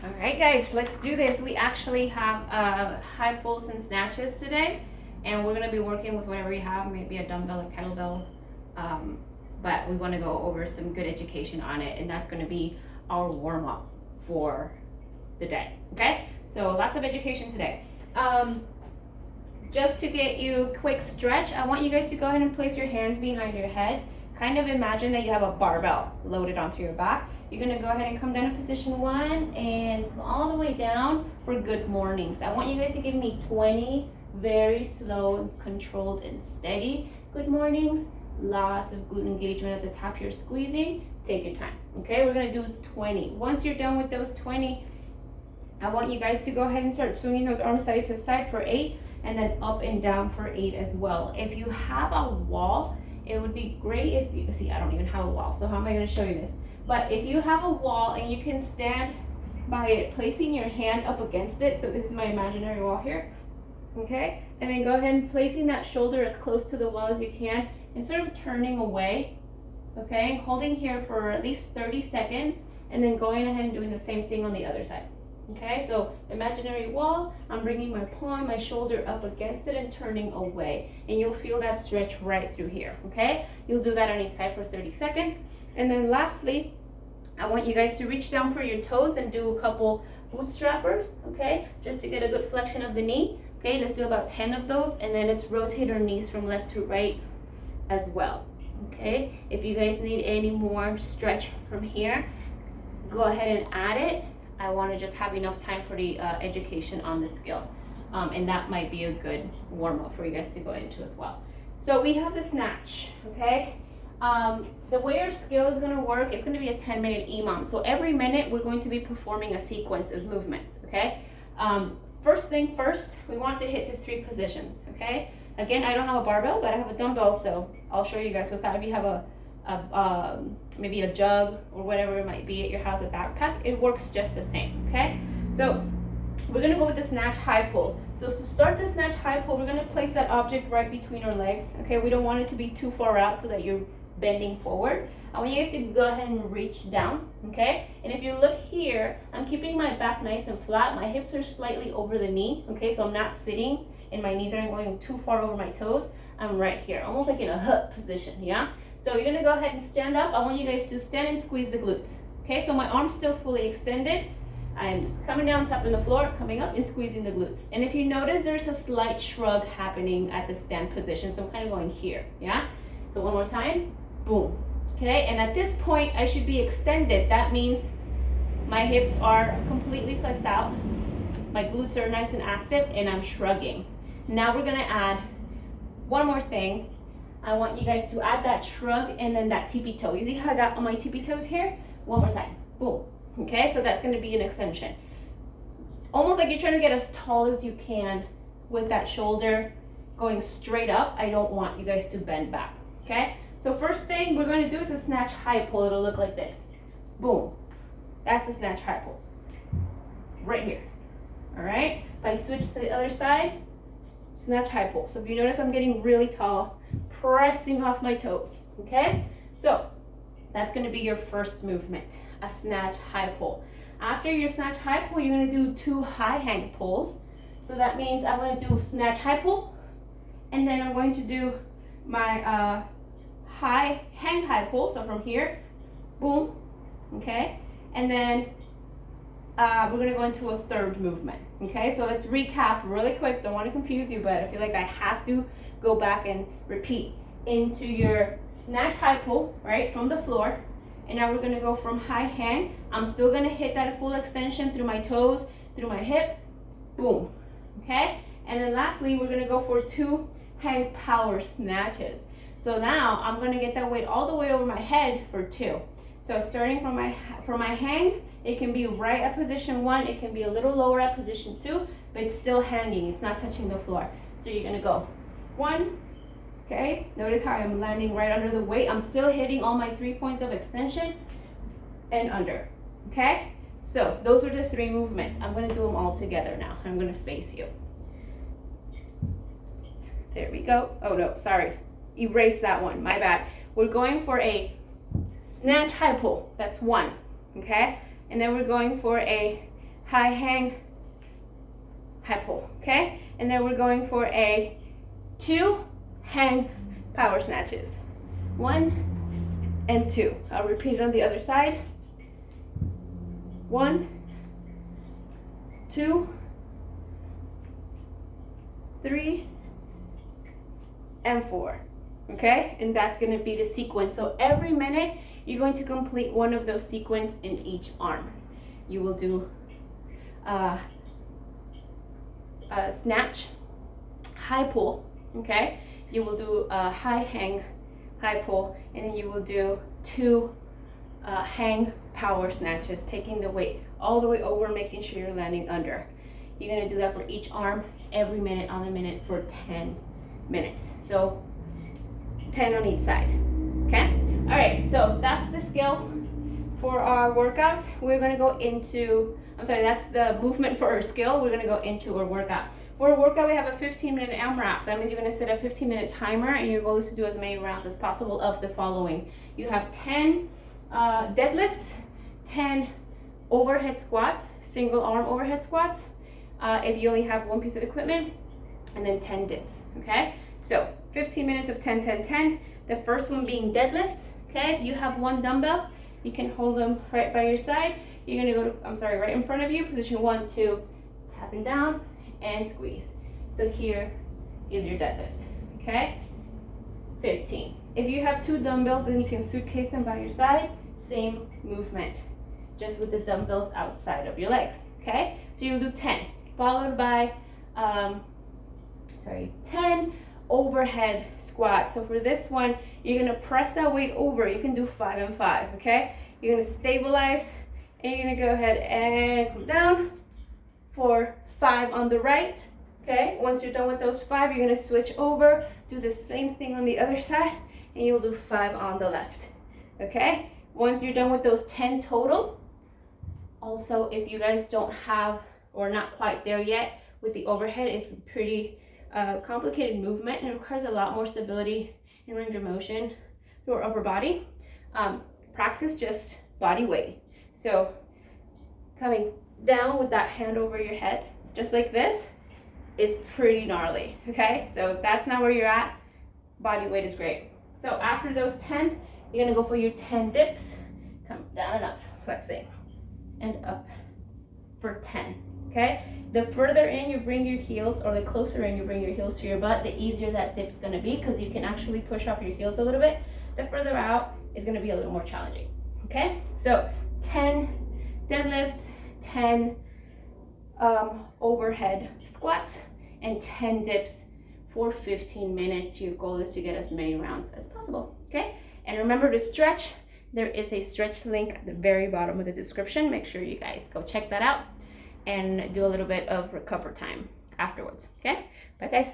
All right, guys, let's do this. We actually have high pulls and snatches today, and we're gonna be working with whatever you have, maybe a dumbbell or kettlebell, but we want to go over some good education on it, and that's gonna be our warm-up for the day. Okay, so lots of education today. Just to get you a quick stretch, I want you guys to go ahead and place your hands behind your head. Kind of imagine that you have a barbell loaded onto your back. You're gonna go ahead and come down to position 1 and go all the way down for good mornings. I want you guys to give me 20 very slow and controlled and steady good mornings. Lots of glute engagement at the top. You're squeezing. Take your time. Okay, we're gonna do 20. Once you're done with those 20, I want you guys to go ahead and start swinging those arms side to side for 8, and then up and down for 8 as well. If you have a wall, it would be great if you see, I don't even have a wall, so how am I going to show you this? But if you have a wall and you can stand by it, placing your hand up against it, so this is my imaginary wall here, okay? And then go ahead and placing that shoulder as close to the wall as you can and sort of turning away, okay? Holding here for at least 30 seconds and then going ahead and doing the same thing on the other side. Okay, so imaginary wall, I'm bringing my palm, my shoulder up against it and turning away. And you'll feel that stretch right through here, okay? You'll do that on each side for 30 seconds. And then lastly, I want you guys to reach down for your toes and do a couple bootstrappers, okay? Just to get a good flexion of the knee. Okay, let's do about 10 of those, and then let's rotate our knees from left to right as well, okay? If you guys need any more stretch from here, go ahead and add it. I want to just have enough time for the education on the skill. And that might be a good warm-up for you guys to go into as well. So we have the snatch, okay? The way our skill is going to work, it's going to be a 10-minute EMOM. So every minute, we're going to be performing a sequence of movements, okay? First thing first, we want to hit the 3 positions, okay? Again, I don't have a barbell, but I have a dumbbell, so I'll show you guys with that. If you have maybe a jug or whatever it might be at your house, a backpack, it works just the same, okay? So we're gonna go with the snatch high pull. So to start the snatch high pull, we're gonna place that object right between our legs, okay? We don't want it to be too far out so that you're bending forward. I want you guys to go ahead and reach down, okay? And if you look here, I'm keeping my back nice and flat. My hips are slightly over the knee, okay? So I'm not sitting and my knees aren't going too far over my toes. I'm right here, almost like in a hut position, yeah? So you're gonna go ahead and stand up. I want you guys to stand and squeeze the glutes. Okay, so my arm's still fully extended. I'm just coming down, tapping the floor, coming up and squeezing the glutes. And if you notice, there's a slight shrug happening at the stand position. So I'm kind of going here, yeah? So one more time, boom. Okay, and at this point, I should be extended. That means my hips are completely flexed out. My glutes are nice and active and I'm shrugging. Now we're gonna add one more thing. I want you guys to add that shrug and then that tippy toe. You see how I got on my tippy toes here? One more time, boom. Okay, so that's gonna be an extension. Almost like you're trying to get as tall as you can with that shoulder going straight up. I don't want you guys to bend back, okay? So first thing we're gonna do is a snatch high pull. It'll look like this, boom. That's a snatch high pull, right here, all right? If I switch to the other side, snatch high pull. So if you notice, I'm getting really tall, pressing off my toes, okay? So that's gonna be your first movement, a snatch high pull. After your snatch high pull, you're gonna do 2 high hang pulls. So that means I'm gonna do snatch high pull, and then I'm going to do my high hang high pull. So from here, boom, okay? And then we're gonna go into a third movement, okay? So let's recap really quick. Don't wanna confuse you, but I feel like I have to go back and repeat into your snatch high pull, right, from the floor. And now we're gonna go from high hang. I'm still gonna hit that full extension through my toes, through my hip, boom, okay? And then lastly, we're gonna go for 2 hang power snatches. So now I'm gonna get that weight all the way over my head for 2. So starting from my hang, it can be right at position 1, it can be a little lower at position 2, but it's still hanging, it's not touching the floor. So you're gonna go 1, okay? Notice how I'm landing right under the weight. I'm still hitting all my 3 points of extension and under, okay? So those are the 3 movements. I'm gonna do them all together now. I'm gonna face you. There we go. Oh no, sorry. Erase that one, my bad. We're going for a snatch high pull, that's 1, okay? And then we're going for a high hang, high pull, okay? And then we're going for a 2 hang power snatches. 1 and 2. I'll repeat it on the other side. 1, 2, 3, and 4. Okay, and that's going to be the sequence. So every minute you're going to complete one of those sequences in each arm. You will do a snatch, high pull, okay? You will do a high hang, high pull, and then you will do 2 hang power snatches, taking the weight all the way over, making sure you're landing under. You're going to do that for each arm every minute on the minute for 10 minutes. So 10 on each side, okay? All right, so that's the skill for our workout. We're gonna go into, that's the movement for our skill. We're gonna go into our workout. For our workout, we have a 15-minute AMRAP. That means you're gonna set a 15-minute timer, and your goal is to do as many rounds as possible of the following. You have 10 deadlifts, 10 overhead squats, single arm overhead squats, if you only have one piece of equipment, and then 10 dips, okay? So 15 minutes of 10, 10, 10. The first one being deadlifts, okay? If you have one dumbbell, you can hold them right by your side. You're gonna go to, right in front of you, position 1, 2, tapping down and squeeze. So here is your deadlift, okay? 15. If you have 2 dumbbells, then you can suitcase them by your side. Same movement, just with the dumbbells outside of your legs, okay? So you'll do 10, followed by, 10 overhead squats. So for this one, you're gonna press that weight over. You can do 5 and 5, okay? You're gonna stabilize, and you're gonna go ahead and come down for 5 on the right, okay? Once you're done with those 5, you're gonna switch over, do the same thing on the other side, and you'll do 5 on the left, okay? Once you're done with those 10 total, also, if you guys don't have, or not quite there yet with the overhead, it's pretty complicated movement, and it requires a lot more stability and range of motion through our upper body. Practice just body weight. So coming down with that hand over your head, just like this, is pretty gnarly, okay? So if that's not where you're at, body weight is great. So after those 10, you're gonna go for your 10 dips. Come down and up, flexing, and up for 10, okay? The further in you bring your heels, or the closer in you bring your heels to your butt, the easier that dip's gonna be, because you can actually push off your heels a little bit. The further out is gonna be a little more challenging, okay? So 10 deadlifts, 10 overhead squats, and 10 dips for 15 minutes. Your goal is to get as many rounds as possible, okay? And remember to stretch. There is a stretch link at the very bottom of the description. Make sure you guys go check that out and do a little bit of recover time afterwards, okay? Bye guys.